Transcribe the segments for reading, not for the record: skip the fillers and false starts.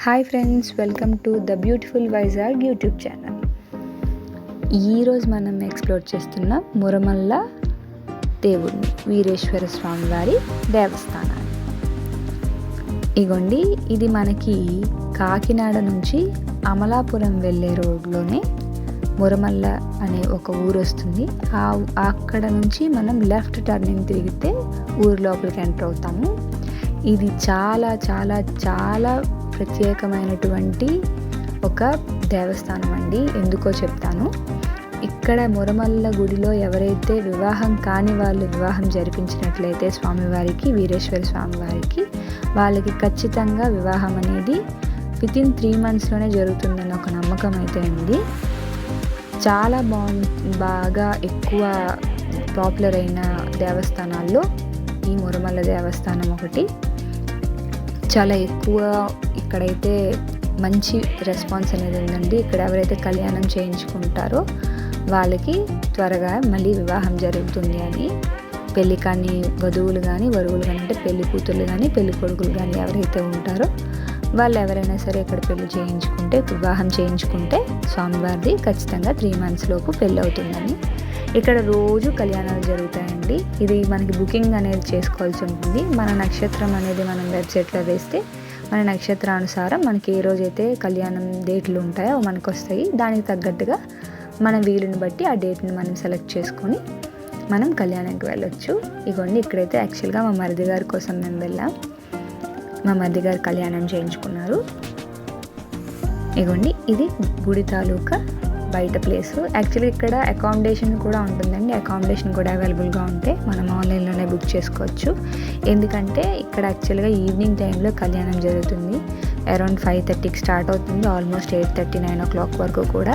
Hi friends, welcome to the beautiful Vizag YouTube channel. ఈరోజు మనం explore చేస్తున్న మురమల్ల దేవుడిని, వీరేశ్వర స్వామి వారి దేవస్థానాన్ని. ఇగోండి, ఇది మనకి కాకినాడ నుంచి అమలాపురం వెళ్ళే రోడ్లోనే మురమల్ల అనే ఒక ఊరు వస్తుంది. అక్కడ నుంచి మనం లెఫ్ట్ టర్నింగ్ తిరిగితే ఊరు లోపలికి ఎంటర్ అవుతాము. ఇది చాలా చాలా చాలా ప్రత్యేకమైనటువంటి ఒక దేవస్థానం అండి. ఎందుకో చెప్తాను. ఇక్కడ మురమల్ల గుడిలో ఎవరైతే వివాహం కాని వాళ్ళు వివాహం జరిపించినట్లయితే స్వామివారికి, వీరేశ్వర స్వామివారికి, వాళ్ళకి ఖచ్చితంగా వివాహం అనేది వితిన్ 3 monthsలోనే జరుగుతుందని ఒక నమ్మకం అయితే ఉంది. చాలా బాగా ఎక్కువ పాపులర్ అయిన దేవస్థానాల్లో ఈ మురమల్ల దేవస్థానం ఒకటి. చాలా ఎక్కువ ఇక్కడైతే మంచి రెస్పాన్స్ అనేది ఉందండి. ఇక్కడ ఎవరైతే కళ్యాణం చేయించుకుంటారో వాళ్ళకి త్వరగా మళ్ళీ వివాహం జరుగుతుంది అని, పెళ్ళి కానీ వధువులు కానీ వరువులు కానీ, అంటే పెళ్లి కూతుర్లు కానీ పెళ్లి కొడుకులు కానీ ఎవరైతే ఉంటారో వాళ్ళు ఎవరైనా సరే ఇక్కడ పెళ్లి చేయించుకుంటే, వివాహం చేయించుకుంటే స్వామివారిది ఖచ్చితంగా 3 months లోపు పెళ్ళి అవుతుందని. ఇక్కడ రోజు కళ్యాణాలు జరుగుతాయండి. ఇది మనకి బుకింగ్ అనేది చేసుకోవాల్సి ఉంటుంది. మన నక్షత్రం అనేది మనం వెబ్సైట్లో వేస్తే మన నక్షత్రానుసారం మనకి ఏ రోజైతే కళ్యాణం డేట్లు ఉంటాయో మనకు వస్తాయి. దానికి తగ్గట్టుగా మన వీలుని బట్టి ఆ డేట్ని మనం సెలెక్ట్ చేసుకొని మనం కళ్యాణానికి వెళ్ళొచ్చు. ఇగోండి, ఇక్కడైతే యాక్చువల్గా మా మరిది గారి కోసం మేము వెళ్ళాం. మా మరిది గారు కళ్యాణం చేయించుకున్నారు. ఇగోండి, ఇది గుడి తాలూకా బయట ప్లేసు. యాక్చువల్లీ ఇక్కడ అకామిడేషన్ కూడా ఉంటుందండి. అకామిడేషన్ కూడా అవైలబుల్గా ఉంటే మనం ఆన్లైన్లోనే బుక్ చేసుకోవచ్చు. ఎందుకంటే ఇక్కడ యాక్చువల్గా ఈవినింగ్ టైంలో కళ్యాణం జరుగుతుంది. అరౌండ్ 5:30కి స్టార్ట్ అవుతుంది. ఆల్మోస్ట్ 8:30, 9 o'clock వరకు కూడా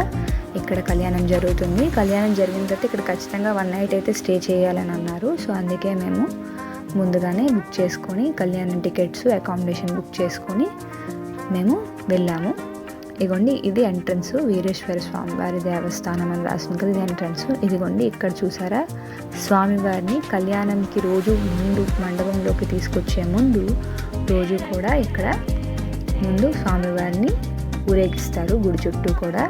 ఇక్కడ కళ్యాణం జరుగుతుంది. కళ్యాణం జరిగిన తర్వాత ఇక్కడ ఖచ్చితంగా 1 night అయితే స్టే చేయాలని అన్నారు. సో అందుకే మేము ముందుగానే బుక్ చేసుకొని కళ్యాణం టికెట్స్, అకామిడేషన్ బుక్ చేసుకొని మేము వెళ్ళాము. ఇదిగోండి, ఇది ఎంట్రన్స్. వీరేశ్వర స్వామివారి దేవస్థానం అని రాసింది కదా, ఇది ఎంట్రన్స్. ఇదిగోండి, ఇక్కడ చూసారా, స్వామివారిని కళ్యాణంకి రోజు ముందు మండపంలోకి తీసుకొచ్చే ముందు రోజు కూడా ఇక్కడ ముందు స్వామివారిని ఊరేగిస్తారు గుడి చుట్టూ కూడా.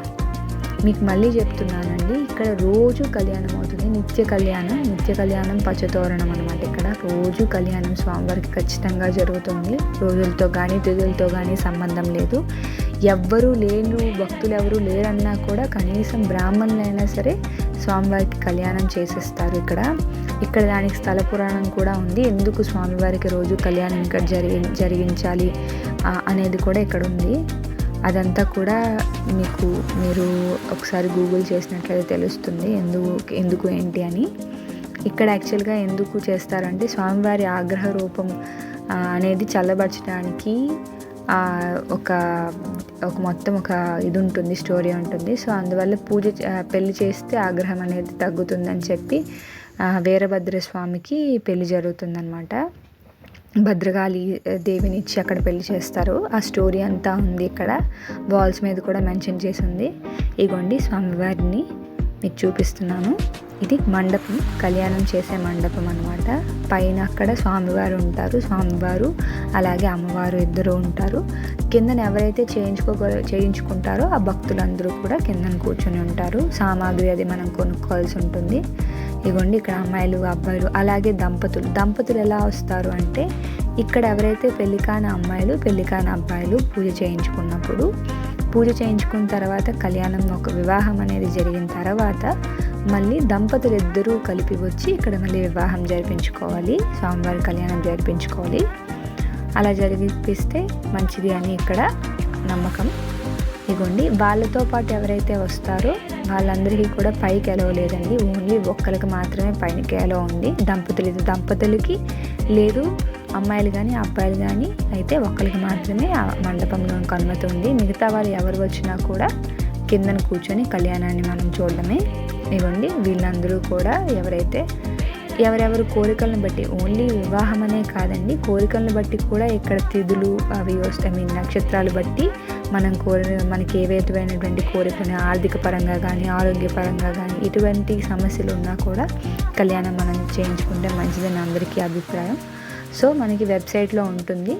మీకు మళ్ళీ చెప్తున్నానండి, ఇక్కడ రోజు కళ్యాణం అవుతుంది. నిత్య కళ్యాణం పచ్చతోరణం అనమాట. ఇక్కడ రోజు కళ్యాణం స్వామివారికి ఖచ్చితంగా జరుగుతుంది. రోజులతో కానీ తిథులతో కానీ సంబంధం లేదు. భక్తులు ఎవరు లేరన్నా కూడా కనీసం బ్రాహ్మణులైనా సరే స్వామివారికి కళ్యాణం చేసేస్తారు ఇక్కడ దానికి స్థల పురాణం కూడా ఉంది. ఎందుకు స్వామివారికి రోజు కళ్యాణం ఇక్కడ జరిగించాలి అనేది కూడా ఇక్కడ ఉంది. అదంతా కూడా మీరు ఒకసారి గూగుల్ చేసినట్లయితే తెలుస్తుంది ఎందుకు ఏంటి అని. ఇక్కడ యాక్చువల్గా ఎందుకు చేస్తారంటే స్వామివారి ఆగ్రహ రూపం అనేది చల్లబరచడానికి ఒక మొత్తం ఒక ఇది ఉంటుంది, స్టోరీ ఉంటుంది. సో అందువల్ల పెళ్లి చేస్తే ఆగ్రహం అనేది తగ్గుతుందని చెప్పి వీరభద్ర స్వామికి పెళ్లి జరుగుతుందన్నమాట. భద్రకాళి దేవిని ఇచ్చి అక్కడ పెళ్లి చేస్తారు. ఆ స్టోరీ అంతా ఉంది ఇక్కడ. వాల్స్ మీద కూడా మెన్షన్ చేసి ఉంది. ఇగోండి, స్వామివారిని మీకు చూపిస్తున్నాను. ఇది మండపం, కళ్యాణం చేసే మండపం అనమాట. పైన అక్కడ స్వామివారు ఉంటారు. స్వామివారు అలాగే అమ్మవారు ఇద్దరు ఉంటారు. కిందన ఎవరైతే చేయించుకుంటారో ఆ భక్తులందరూ కూడా కిందన కూర్చొని ఉంటారు. సామాగ్రి అది మనం కొనుక్కోవాల్సి ఉంటుంది. ఇగోండి, ఇక్కడ అమ్మాయిలు అబ్బాయిలు అలాగే దంపతులు ఎలా వస్తారు అంటే, ఇక్కడ ఎవరైతే పెళ్లికాని అమ్మాయిలు పెళ్లికాని అబ్బాయిలు పూజ చేయించుకున్న తర్వాత కళ్యాణం ఒక వివాహం అనేది జరిగిన తర్వాత మళ్ళీ దంపతులు ఇద్దరూ కలిపి వచ్చి ఇక్కడ మళ్ళీ వివాహం జరిపించుకోవాలి, స్వామివారి కళ్యాణం జరిపించుకోవాలి. అలా జరిపిస్తే మంచిది అని ఇక్కడ నమ్మకం. ఇదిగోండి, వాళ్ళతో పాటు ఎవరైతే వస్తారో వాళ్ళందరికీ కూడా పైకి ఎలవ లేదండి. ఓన్లీ ఒక్కరికి మాత్రమే పైకి ఎలవ ఉంది. దంపతులకి లేదు, అమ్మాయిలు కానీ అబ్బాయిలు కానీ అయితే ఒక్కరికి మాత్రమే ఆ మండపంలోకి అనుమతి ఉంది. మిగతా వాళ్ళు ఎవరు వచ్చినా కూడా కిందన కూర్చొని కళ్యాణాన్ని మనం చూడడమే. ఇవ్వండి, వీళ్ళందరూ కూడా ఎవరెవరు కోరికలను బట్టి, ఓన్లీ వివాహం అనే కాదండి, కోరికలను బట్టి కూడా ఇక్కడ తిథులు అవి వస్తాయి. నక్షత్రాలు బట్టి మనకి ఏ విధమైనటువంటి కోరికలు, ఆర్థిక పరంగా కానీ ఆరోగ్యపరంగా కానీ ఎటువంటి సమస్యలు ఉన్నా కూడా కళ్యాణం మనం చేయించుకుంటే మంచిదని అందరికీ అభిప్రాయం. సో మనకి వెబ్సైట్లో ఉంటుంది.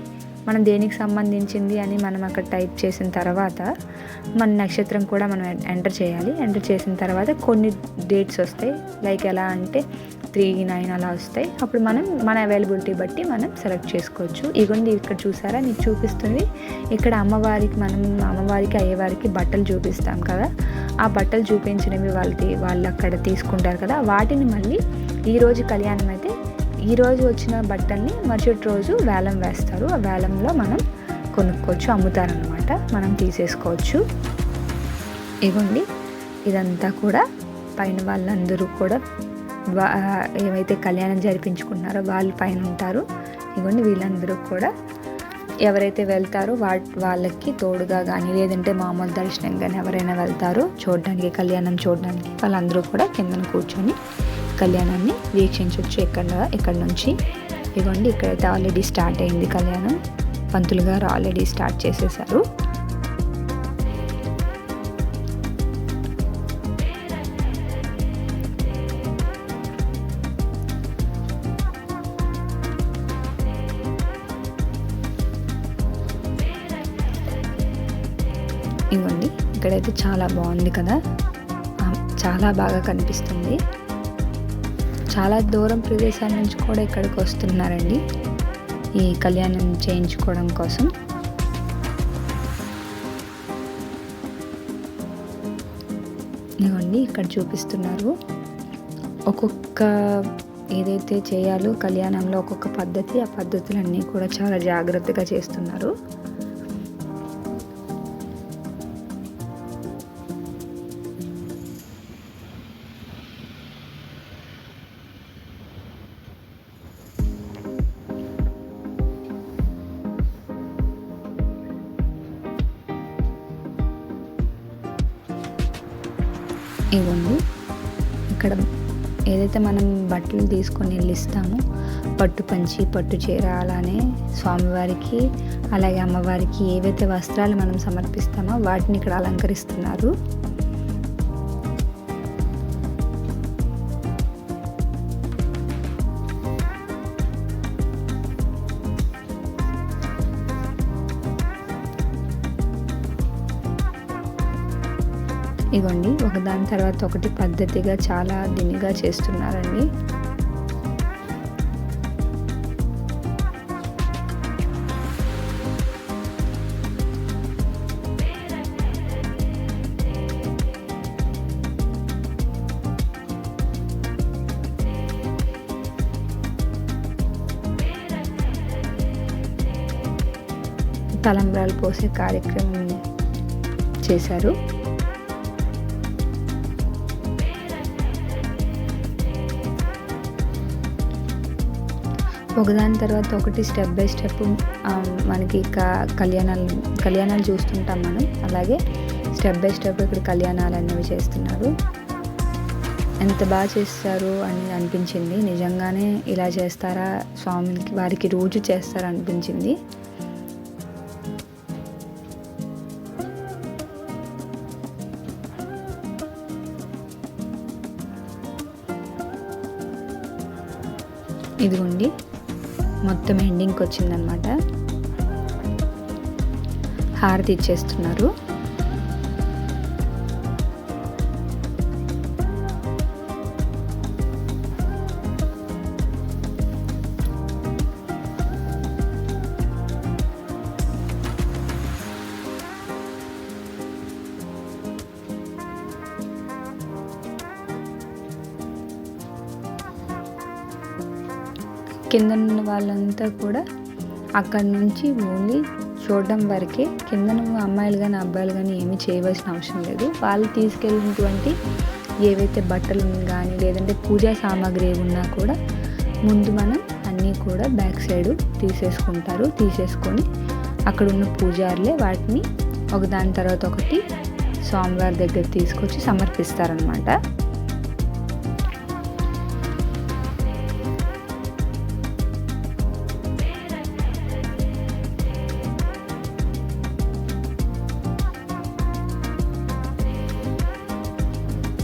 మనం దేనికి సంబంధించింది అని మనం అక్కడ టైప్ చేసిన తర్వాత మన నక్షత్రం కూడా మనం ఎంటర్ చేయాలి. ఎంటర్ చేసిన తర్వాత కొన్ని డేట్స్ వస్తాయి. లైక్ ఎలా అంటే 3, 9 అలా వస్తాయి. అప్పుడు మనం మన అవైలబిలిటీ బట్టి మనం సెలెక్ట్ చేసుకోవచ్చు. ఇగోండి ఇక్కడ చూసారా, మీకు చూపిస్తుంది. ఇక్కడ అమ్మవారికి అయ్యవారికి బట్టలు చూపిస్తాం కదా, ఆ బట్టలు చూపించినవి వాళ్ళు అక్కడ తీసుకుంటారు కదా, వాటిని మళ్ళీ ఈరోజు కళ్యాణం అయితే ఈరోజు వచ్చిన బట్టల్ని మరుసటి రోజు వేలం వేస్తారు. ఆ వేలంలో మనం కొనుక్కోవచ్చు, అమ్ముతారనమాట, మనం తీసేసుకోవచ్చు. ఇగోండి ఇదంతా కూడా పైన వాళ్ళందరూ కూడా ఏమైతే కళ్యాణం జరిపించుకుంటున్నారో వాళ్ళు పైన ఉంటారు. ఇగోండి వీళ్ళందరూ కూడా ఎవరైతే వెళ్తారో వాళ్ళకి తోడుగా కానీ లేదంటే మామూలు దర్శనం కానీ ఎవరైనా వెళ్తారో చూడడానికి, కళ్యాణం చూడడానికి, వాళ్ళందరూ కూడా కిందన కూర్చొని కళ్యాణాన్ని వీక్షించవచ్చు ఇక్కడ నుంచి. ఇదిగోండి ఇక్కడైతే ఆల్రెడీ స్టార్ట్ అయింది కళ్యాణం. పంతులు గారు ఆల్రెడీ స్టార్ట్ చేసేసారు. ఇవ్వండి ఇక్కడైతే చాలా బాగుంది కదా, చాలా బాగా కనిపిస్తుంది. చాలా దూరం ప్రదేశాల నుంచి కూడా ఇక్కడికి వస్తున్నారండి ఈ కళ్యాణం చేయించుకోవడం కోసం. ఇవ్వండి ఇక్కడ చూపిస్తున్నారు ఒక్కొక్క ఏదైతే చేయాలో కళ్యాణంలో ఒక్కొక్క పద్ధతి, ఆ పద్ధతులన్నీ కూడా చాలా జాగ్రత్తగా చేస్తున్నారు. ఇవ్వండి ఇక్కడ ఏదైతే మనం బట్టలు తీసుకొని వెళ్ళిస్తామో పట్టు పంచి, పట్టు చీర, అలానే స్వామివారికి అలాగే అమ్మవారికి ఏవైతే వస్త్రాలు మనం సమర్పిస్తామో వాటిని ఇక్కడ అలంకరిస్తున్నారు. ఇగోండి ఒకదాని తర్వాత ఒకటి పద్ధతిగా చాలా దినిగా చేస్తున్నారండి. తలంబ్రాలు పోసే కార్యక్రమం చేశారు. ఒకదాని తర్వాత ఒకటి స్టెప్ బై స్టెప్ మనకి కళ్యాణాలు చూస్తుంటాం మనం. అలాగే స్టెప్ బై స్టెప్ ఇక్కడ కళ్యాణాలు అనేవి చేస్తున్నారు. ఎంత బాగా చేస్తారు అని అనిపించింది. నిజంగానే ఇలా చేస్తారా స్వామికి, వారికి రోజు చేస్తారా అనిపించింది. ఇదిగోండి మొత్తం ఎండింగ్కి వచ్చిందనమాట. హారతి ఇచ్చేస్తున్నారు. కింద ఉన్న వాళ్ళంతా కూడా అక్కడి నుంచి ఓన్లీ చూడడం వరకే. కింద అమ్మాయిలు కానీ అబ్బాయిలు కానీ ఏమీ చేయవలసిన అవసరం లేదు. వాళ్ళు తీసుకెళ్ళినటువంటి ఏవైతే బట్టలు కానీ లేదంటే పూజా సామాగ్రి ఉన్నా కూడా ముందు మనం అన్నీ కూడా బ్యాక్ సైడ్ తీసేసుకొని అక్కడ ఉన్న పూజారులే వాటిని ఒకదాని తర్వాత ఒకటి స్వామివారి దగ్గర తీసుకొచ్చి సమర్పిస్తారనమాట.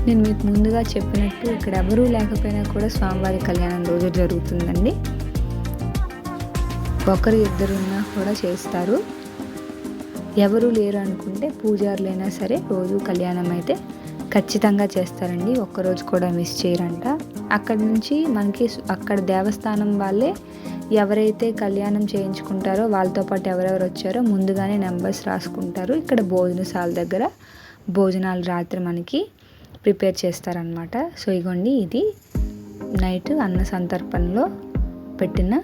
నేను మీకు ముందుగా చెప్పినట్టు ఇక్కడ ఎవరూ లేకపోయినా కూడా స్వామివారి కళ్యాణం రోజు జరుగుతుందండి. ఒకరు ఇద్దరున్నా కూడా చేస్తారు. ఎవరు లేరు అనుకుంటే పూజారులైనా సరే రోజు కళ్యాణం అయితే ఖచ్చితంగా చేస్తారండి. ఒక్కరోజు కూడా మిస్ చేయరంట. అక్కడి నుంచి మనకి అక్కడ దేవస్థానం వాళ్ళే ఎవరైతే కళ్యాణం చేయించుకుంటారో వాళ్ళతో పాటు ఎవరెవరు వచ్చారో ముందుగానే నెంబర్స్ రాసుకుంటారు. ఇక్కడ భోజనశాల దగ్గర భోజనాలు రాత్రి మనకి ప్రిపేర్ చేస్తారనమాట. సో ఇగోండి, ఇది నైట్ అన్న సంతర్పణలో పెట్టిన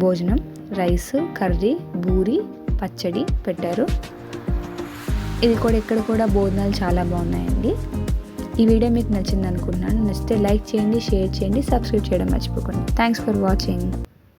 భోజనం. రైస్, కర్రీ, బూరి, పచ్చడి పెట్టారు. ఇది కూడా ఇక్కడ కూడా భోజనాలు చాలా బాగున్నాయండి. ఈ వీడియో మీకు నచ్చింది అనుకుంటున్నాను. నచ్చితే లైక్ చేయండి, షేర్ చేయండి, సబ్స్క్రైబ్ చేయడం మర్చిపోకండి. Thanks for watching.